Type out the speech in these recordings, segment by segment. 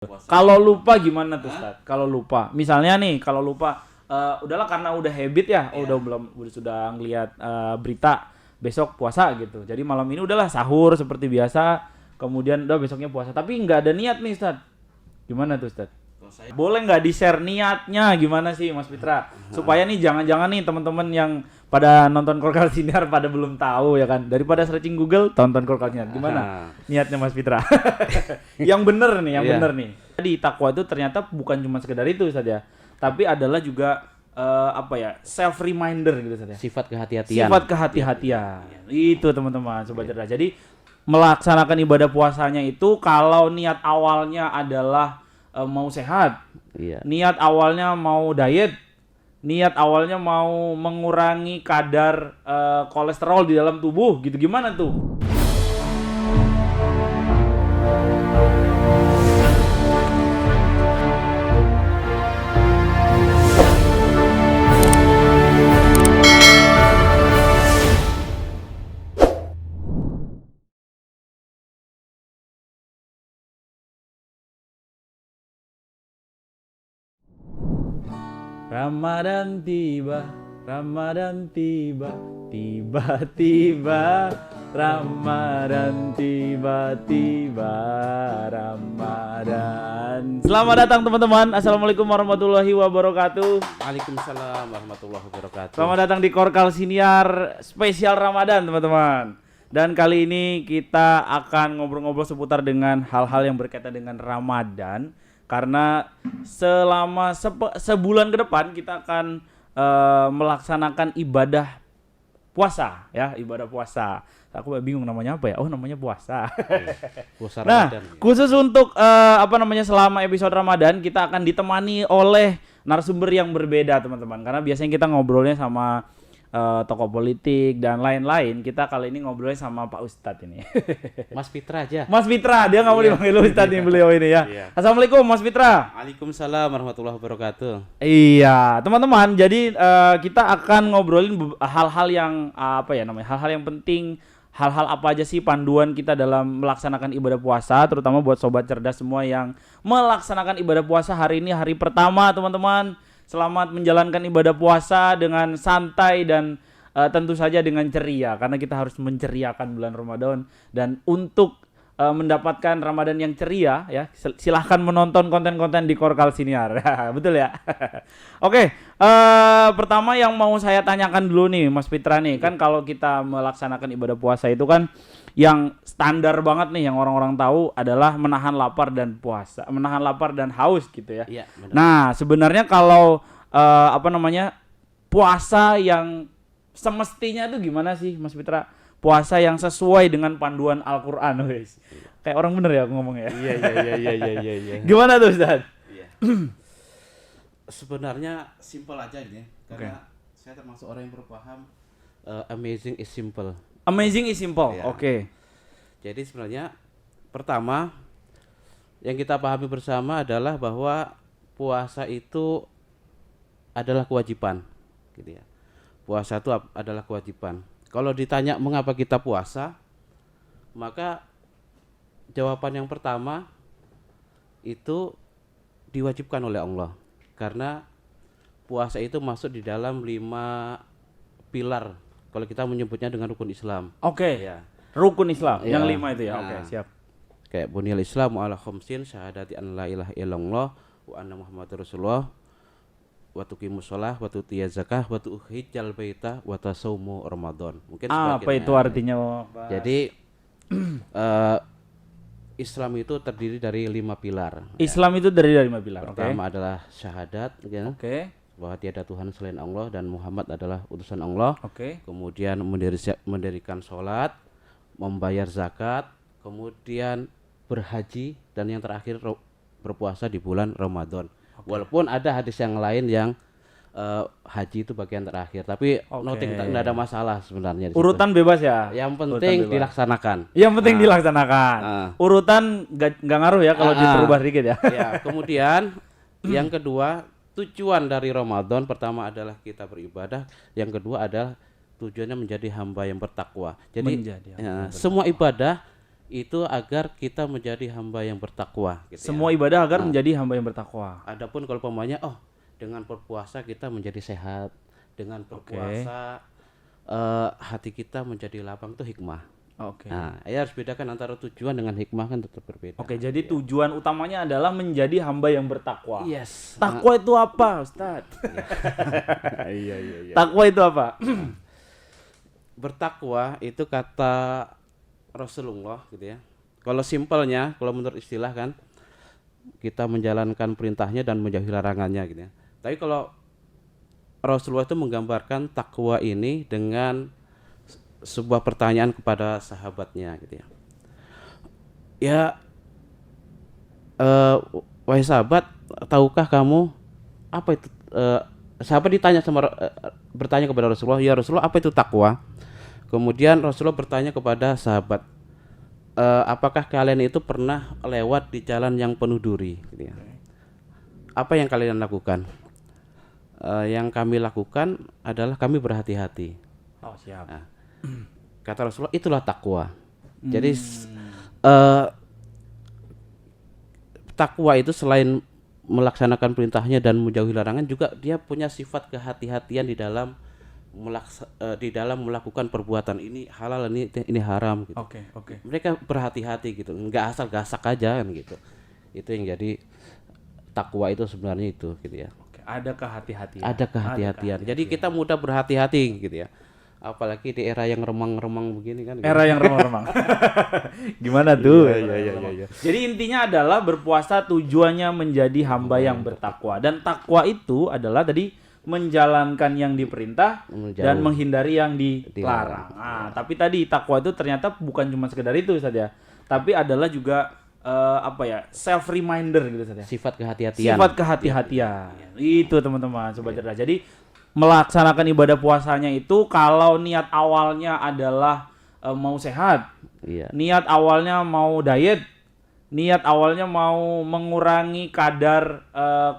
Kalau lupa gimana tuh, Ustaz? Kalau lupa, misalnya nih, kalau lupa, udahlah karena udah habit ya, udah sudah ngelihat berita besok puasa gitu. Jadi malam ini udahlah sahur seperti biasa, kemudian udah besoknya puasa. Tapi nggak ada niat nih, Ustaz. Gimana tuh, Ustaz? Boleh nggak di-share niatnya gimana sih, Mas Fitra? Supaya nih jangan-jangan nih teman-teman yang pada nonton Korkal Sinar pada belum tahu ya kan. Daripada searching Google, tonton Korkal Sinar. Gimana niatnya Mas Fitra? Yang bener nih, bener nih. Jadi takwa itu ternyata bukan cuma sekedar itu saja, tapi adalah juga self reminder gitu saja. Sifat kehati-hatian. Sifat kehati-hatian. Itu teman-teman sobat cerdas. Jadi melaksanakan ibadah puasanya itu kalau niat awalnya adalah mau sehat, niat awalnya mau diet, niat awalnya mau mengurangi kadar kolesterol di dalam tubuh gitu, gimana tuh? Ramadan tiba, Ramadan tiba, tiba-tiba Ramadan tiba-tiba Ramadan. Selamat datang teman-teman. Assalamualaikum warahmatullahi wabarakatuh. Waalaikumsalam warahmatullahi wabarakatuh. Selamat datang di Korkal Siniar spesial Ramadan teman-teman. Dan kali ini kita akan ngobrol-ngobrol seputar dengan hal-hal yang berkaitan dengan Ramadan. Karena selama sebulan ke depan kita akan melaksanakan ibadah puasa ya, ibadah puasa. Aku bingung namanya apa ya? Oh, namanya puasa. Puasa Nah, Ramadan, khusus untuk selama episode Ramadan kita akan ditemani oleh narasumber yang berbeda teman-teman. Karena biasanya kita ngobrolnya sama tokoh politik dan lain-lain. Kita kali ini ngobrolnya sama Pak Ustadz ini. Mas Fitra aja. Mas Fitra, dia nggak mau dipanggil Ustadz nih beliau ini ya. Iya. Assalamualaikum Mas Fitra. Waalaikumsalam warahmatullahi wabarakatuh. Iya, teman-teman. Jadi kita akan ngobrolin hal-hal yang hal-hal yang penting. Hal-hal apa aja sih panduan kita dalam melaksanakan ibadah puasa, terutama buat sobat cerdas semua yang melaksanakan ibadah puasa hari ini hari pertama, teman-teman. Selamat menjalankan ibadah puasa dengan santai dan tentu saja dengan ceria, karena kita harus menceriakan bulan Ramadan. Dan untuk mendapatkan Ramadan yang ceria ya, silahkan menonton konten-konten di Korkal Siniar. Betul ya? Oke, pertama yang mau saya tanyakan dulu nih Mas Fitra nih, kan kalau kita melaksanakan ibadah puasa itu kan yang standar banget nih yang orang-orang tahu adalah menahan lapar dan puasa, menahan lapar dan haus gitu ya. Iya, benar. Nah, sebenarnya kalau puasa yang semestinya itu gimana sih Mas Fitra? Puasa yang sesuai dengan panduan Al-Qur'an, guys. Kayak orang bener ya aku ngomongnya. Iya. Gimana tuh, Ustaz? Iya. Sebenarnya simpel aja ini, karena saya termasuk orang yang berpaham amazing is simple. Amazing is simple. Ya. Oke. Jadi sebenarnya pertama yang kita pahami bersama adalah bahwa puasa itu adalah kewajiban, gitu ya. Puasa itu adalah kewajiban. Kalau ditanya mengapa kita puasa, maka jawaban yang pertama itu diwajibkan oleh Allah. Karena puasa itu masuk di dalam 5 pilar. Kalau kita menyebutnya dengan rukun Islam. Oke. Ya. Rukun Islam yang Ya. 5 itu ya. Nah. Oke, siap. Kayak buniyal Islamu ala khamsin syahadati an la ilaha illallah wa anna muhammadar rasulullah wa tuqimus shalah wa tutiyaz zakah wa tuhijjal baita wa tasaumu ramadan. Mungkin Apa itu artinya, Pak? Jadi Islam itu terdiri dari 5 pilar. Islam itu dari 5 pilar. Oke. Pertama adalah syahadat, ya, Oke. bahwa tiada Tuhan selain Allah dan Muhammad adalah utusan Allah. Oke. Kemudian mendirikan sholat, membayar zakat, kemudian berhaji, dan yang terakhir berpuasa di bulan Ramadan. Walaupun ada hadis yang lain yang haji itu bagian terakhir, tapi tidak ada masalah sebenarnya. Urutan bebas ya. Yang penting dilaksanakan. Yang penting dilaksanakan. Urutan nggak ngaruh ya kalau diperubah dikit ya. Ya, kemudian yang kedua, tujuan dari Ramadan pertama adalah kita beribadah, yang kedua adalah tujuannya menjadi hamba yang bertakwa. Jadi semua ibadah itu agar kita menjadi hamba yang bertakwa gitu ya. Semua ibadah agar menjadi hamba yang bertakwa. Adapun kalau umpamanya dengan berpuasa kita menjadi sehat, dengan berpuasa hati kita menjadi lapang, itu hikmah. Oke. Nah, ya harus bedakan antara tujuan dengan hikmah, kan tetap berbeda. Oke, jadi tujuan utamanya adalah menjadi hamba yang bertakwa. Yes. Takwa itu apa, Ustaz? Iya. Takwa itu apa? Bertakwa itu kata Rasulullah gitu ya. Kalau simpelnya, kalau menurut istilah kan, kita menjalankan perintahnya dan menjauhi larangannya gitu ya. Tapi kalau Rasulullah itu menggambarkan takwa ini dengan sebuah pertanyaan kepada sahabatnya gitu ya. Ya, wahai sahabat, tahukah kamu apa itu? Sahabat bertanya kepada Rasulullah, ya Rasulullah, apa itu takwa? Kemudian Rasulullah bertanya kepada sahabat, apakah kalian itu pernah lewat di jalan yang penuh duri? Gitu ya. Apa yang kalian lakukan? Yang kami lakukan adalah kami berhati-hati. Oh, siap. Nah, kata Rasulullah, itulah takwa. Jadi takwa itu selain melaksanakan perintahnya dan menjauhi larangan, juga dia punya sifat kehati-hatian di dalam melakukan perbuatan. Ini halal, ini haram gitu. Oke. Mereka berhati-hati gitu, nggak asal gasak aja kan gitu. Itu yang jadi takwa itu sebenarnya itu gitu ya. Oke, ada kehati-hatian. Ada kehati-hatian. Jadi kita mudah berhati-hati gitu ya. Apalagi di era yang remang-remang begini kan. Era yang remang-remang. Gimana tuh? Iya. Jadi intinya adalah berpuasa tujuannya menjadi hamba yang bertakwa. Dan takwa itu adalah tadi menjalankan yang diperintah dan menghindari yang dilarang. Nah, tapi tadi takwa itu ternyata bukan cuma sekedar itu saja, tapi adalah juga self reminder gitu saja. Sifat kehati-hatian. Sifat kehati-hatian. Itu teman-teman sobat cerdas. Jadi melaksanakan ibadah puasanya itu kalau niat awalnya adalah mau sehat, niat awalnya mau diet, niat awalnya mau mengurangi kadar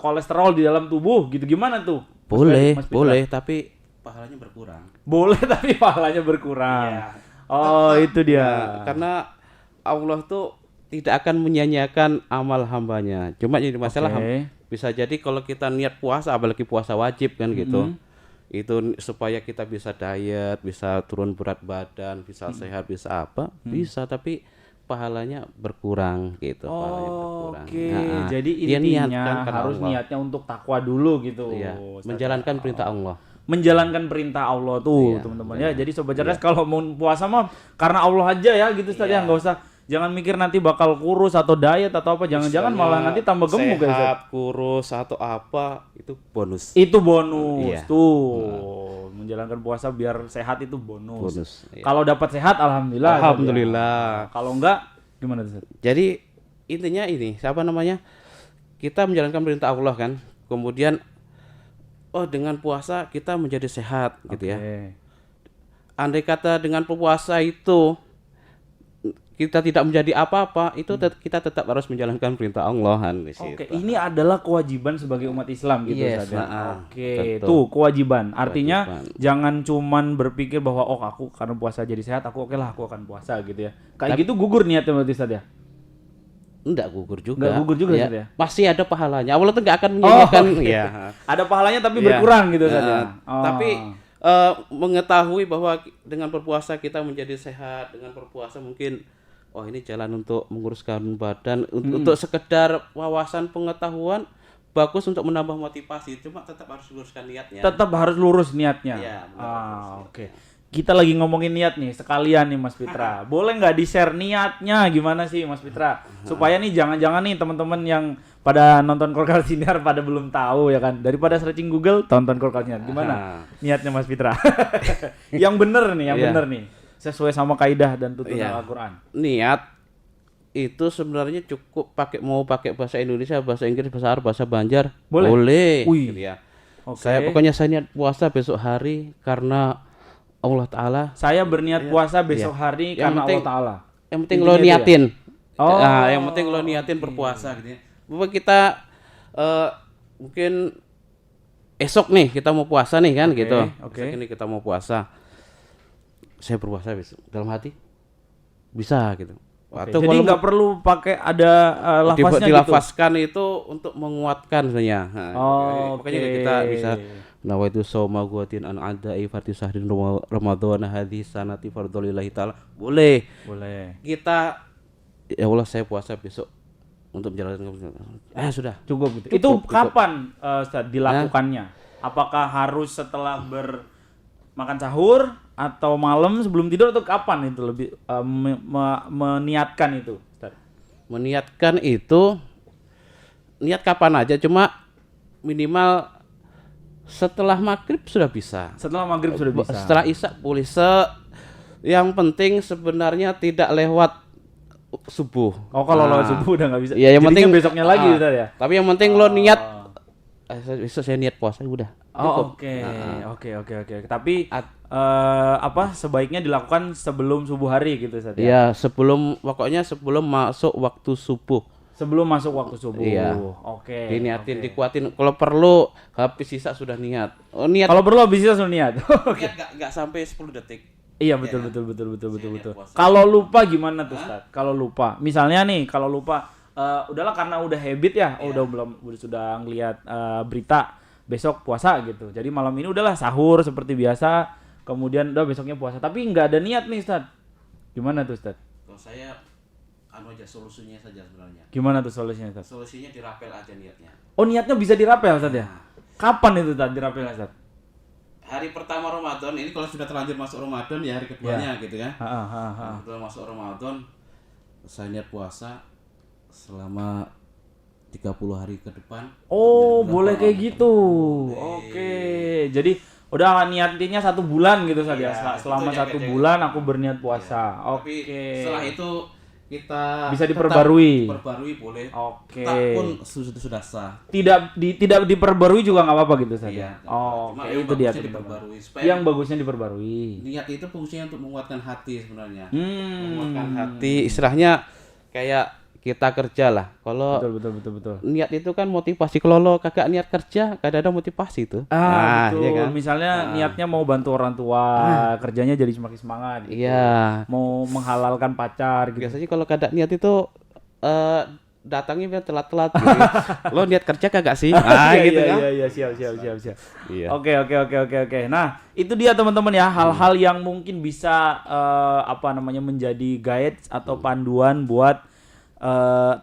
kolesterol di dalam tubuh, gitu gimana tuh? Boleh, tapi pahalanya berkurang. Boleh tapi pahalanya berkurang. Iya. Oh, itu dia. Karena Allah tuh tidak akan menyia-nyiakan amal hambanya. Cuma jadi masalah bisa jadi kalau kita niat puasa, apalagi puasa wajib kan gitu, itu supaya kita bisa diet, bisa turun berat badan, bisa sehat, bisa apa, bisa, tapi pahalanya berkurang gitu. Oke, jadi intinya harus niatnya untuk takwa dulu gitu. Iya, menjalankan perintah Allah. Menjalankan perintah Allah tuh, teman-teman ya. Jadi sobat cerdas kalau mau puasa mah karena Allah aja ya gitu Ustaz ya, enggak usah. Jangan mikir nanti bakal kurus atau diet atau apa, jangan-jangan malah nanti tambah gemuk ya. Sehat, kurus atau apa, itu bonus. Itu bonus. Tuh. Menjalankan puasa biar sehat itu bonus. Kalau dapat sehat alhamdulillah. Alhamdulillah. Kalau enggak gimana tuh? Jadi intinya ini, kita menjalankan perintah Allah kan. Kemudian dengan puasa kita menjadi sehat gitu ya. Andai kata dengan puasa itu kita tidak menjadi apa-apa, itu kita tetap harus menjalankan perintah Allah kan di situ. Oke, ini adalah kewajiban sebagai umat Islam gitu saja. Oke, betul. tuh kewajiban. Artinya jangan cuman berpikir bahwa aku karena puasa jadi sehat, aku akan puasa gitu ya. Kayak gitu gugur niatnya berarti Ustaz ya? Enggak gugur juga. Enggak gugur juga ya. Masih ada pahalanya. Allah tuh enggak akan menyanyiakan Ada pahalanya tapi berkurang gitu saja. Tapi mengetahui bahwa dengan berpuasa kita menjadi sehat, dengan berpuasa mungkin ini jalan untuk menguruskan badan, untuk sekedar wawasan pengetahuan, bagus untuk menambah motivasi, cuma tetap harus luruskan niatnya. Tetap harus lurus niatnya. Iya, oke. Kita lagi ngomongin niat nih, sekalian nih Mas Fitra. Boleh nggak di-share niatnya gimana sih Mas Fitra? Supaya nih jangan-jangan nih teman-teman yang pada nonton Korkal Sinar pada belum tahu ya kan. Daripada searching Google, tonton Korkal Sinar. Gimana niatnya Mas Fitra? Yang bener nih, bener nih. Sesuai sama kaidah dan tuntunan Al-Qur'an. Niat itu sebenarnya cukup mau pakai bahasa Indonesia, bahasa Inggris, bahasa Arab, bahasa Banjar. Boleh. Gitu ya. Saya niat puasa besok hari karena Allah Ta'ala. Saya berniat puasa besok hari karena Allah Ta'ala. Yang penting lo niatin. Yang penting lo niatin berpuasa gitu ya. Bahwa kita mungkin esok nih kita mau puasa nih kan gitu. Esok ini kita mau puasa. Saya berpuasa besok dalam hati bisa gitu. Atau jadi kalau nggak perlu pakai ada lafaznya gitu. dilafazkan itu untuk menguatkan sebenarnya. Nah, Oh, makanya kita bisa nawaitu shauma ghatin an adai fardhi syahrin ramadhana hadhihi sanati fardhulillahi taala. Boleh. Boleh. Kita ya Allah saya puasa besok untuk menjalankan sudah. Cukup gitu. Cukup, Itu cukup. kapan Ustaz, dilakukannya? Apakah harus setelah makan sahur atau malam sebelum tidur atau kapan itu lebih meniatkan itu, Ustaz? Meniatkan itu niat kapan aja, cuma minimal setelah maghrib sudah bisa. Setelah maghrib sudah bisa. Setelah isya boleh. Yang penting sebenarnya tidak lewat subuh. Oh, kalau lewat subuh udah nggak bisa. Ya, yang Jadinya penting besoknya lagi Ustaz ya. Tapi yang penting lo niat besok saya niat puasa udah. Oh, oke. Tapi sebaiknya dilakukan sebelum subuh hari gitu Ustaz ya. Iya, pokoknya sebelum masuk waktu subuh. Sebelum masuk waktu subuh. Iya. Oke. Diniatin, dikuatin. Kalau perlu habis sisa sudah niat. Oh, niat. Kalau perlu habis sisa sudah niat. Niat enggak sampai 10 detik. Iya betul. Kalau lupa gimana tuh Ustaz? Kalau lupa, misalnya nih, kalau lupa, udahlah karena udah habit ya, sudah ngelihat berita besok puasa gitu. Jadi malam ini udahlah sahur seperti biasa, kemudian udah besoknya puasa. Tapi nggak ada niat nih Ustaz. Gimana tuh Ustaz? Kalau saya aja solusinya saja sebenarnya. Gimana tuh solusinya Ustaz? Solusinya dirapel aja niatnya. Oh, niatnya bisa dirapel Ustaz ya? Kapan itu Ustaz dirapel Ustaz? Hari pertama Ramadan ini kalau sudah terlanjur masuk Ramadan ya hari keduanya gitu ya. Setelah masuk Ramadan saya niat puasa selama 30 hari ke depan. Oh, boleh kayak gitu. Oke. Jadi udah niatnya 1 bulan gitu Ustaz ya. Selama 1 bulan aku berniat puasa. Oke. Setelah itu kita bisa diperbarui. Diperbarui boleh. Oke. Pun sudah sah. Tidak diperbarui juga nggak apa-apa gitu saja. Cuma itu dia diperbarui. Yang bagusnya diperbarui. Niat itu fungsinya untuk menguatkan hati sebenarnya. Menguatkan hati, istilahnya kayak kita kerja lah. Kalau betul. Niat itu kan motivasi. Kalau lo kagak niat kerja, gak ada motivasi tuh. Betul. Iya kan? Misalnya niatnya mau bantu orang tua, kerjanya jadi semakin semangat gitu. Iya. Mau menghalalkan pacar gitu. Biasanya kalau kagak niat itu datangnya biar telat-telat gitu. Lo niat kerja kagak sih? Gitu kan. Iya, siap. Iya. Oke. Nah, itu dia teman-teman ya, hal-hal yang mungkin bisa menjadi guide atau panduan buat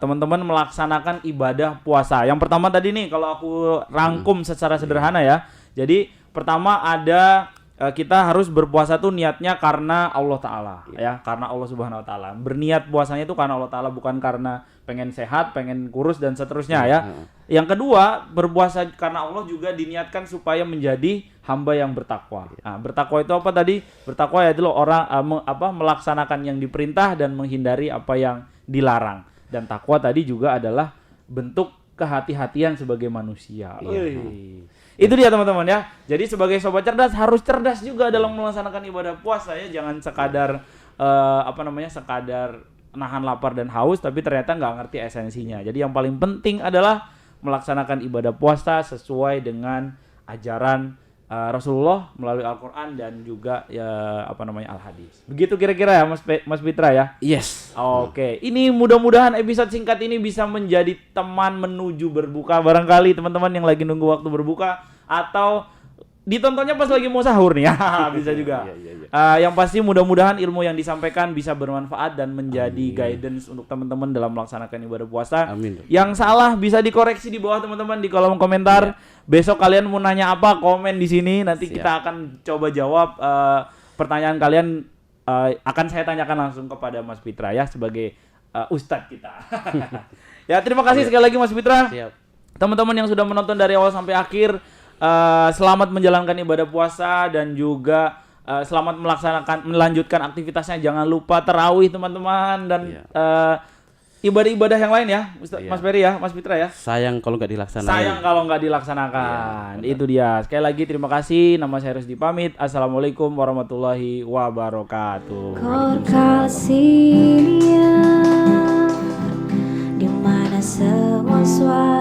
teman-teman melaksanakan ibadah puasa. Yang pertama tadi nih kalau aku rangkum secara sederhana ya. Jadi pertama ada kita harus berpuasa tuh niatnya karena Allah Ta'ala ya, karena Allah Subhanahu Wa Ta'ala. Berniat puasanya itu karena Allah Ta'ala, bukan karena pengen sehat, pengen kurus dan seterusnya ya. Yang kedua, berpuasa karena Allah juga diniatkan supaya menjadi hamba yang bertakwa. Nah, bertakwa itu apa tadi? Bertakwa ya itu loh orang melaksanakan yang diperintah dan menghindari apa yang dilarang. Dan takwa tadi juga adalah bentuk kehati-hatian sebagai manusia. Itu dia teman-teman ya. Jadi sebagai sobat cerdas harus cerdas juga dalam melaksanakan ibadah puasa ya. Jangan sekadar sekadar nahan lapar dan haus tapi ternyata nggak ngerti esensinya. Jadi yang paling penting adalah melaksanakan ibadah puasa sesuai dengan ajaran Rasulullah melalui Al-Quran dan juga Al-Hadis. Begitu kira-kira ya Mas Fitra ya? Yes. Oke. Ini mudah-mudahan episode singkat ini bisa menjadi teman menuju berbuka. Barangkali teman-teman yang lagi nunggu waktu berbuka atau ditontonnya pas lagi mau sahur nih. Bisa juga. Yang pasti mudah-mudahan ilmu yang disampaikan bisa bermanfaat dan menjadi guidance untuk teman-teman dalam melaksanakan ibadah puasa. Amin. Yang salah bisa dikoreksi di bawah teman-teman di kolom komentar. Besok kalian mau nanya apa, komen di sini. Nanti kita akan coba jawab pertanyaan kalian. Akan saya tanyakan langsung kepada Mas Fitra ya sebagai ustadz kita. Ya, terima kasih sekali lagi Mas Fitra. Siap. Teman-teman yang sudah menonton dari awal sampai akhir, selamat menjalankan ibadah puasa dan juga selamat melanjutkan aktivitasnya. Jangan lupa tarawih teman-teman dan ibadah-ibadah yang lain ya, Mas Ferry ya, Mas Fitra ya. Sayang kalau nggak dilaksanakan. Itu dia. Sekali lagi terima kasih. Nama saya Rusdi pamit. Assalamualaikum warahmatullahi wabarakatuh. Kau kasihnya di mana semua suara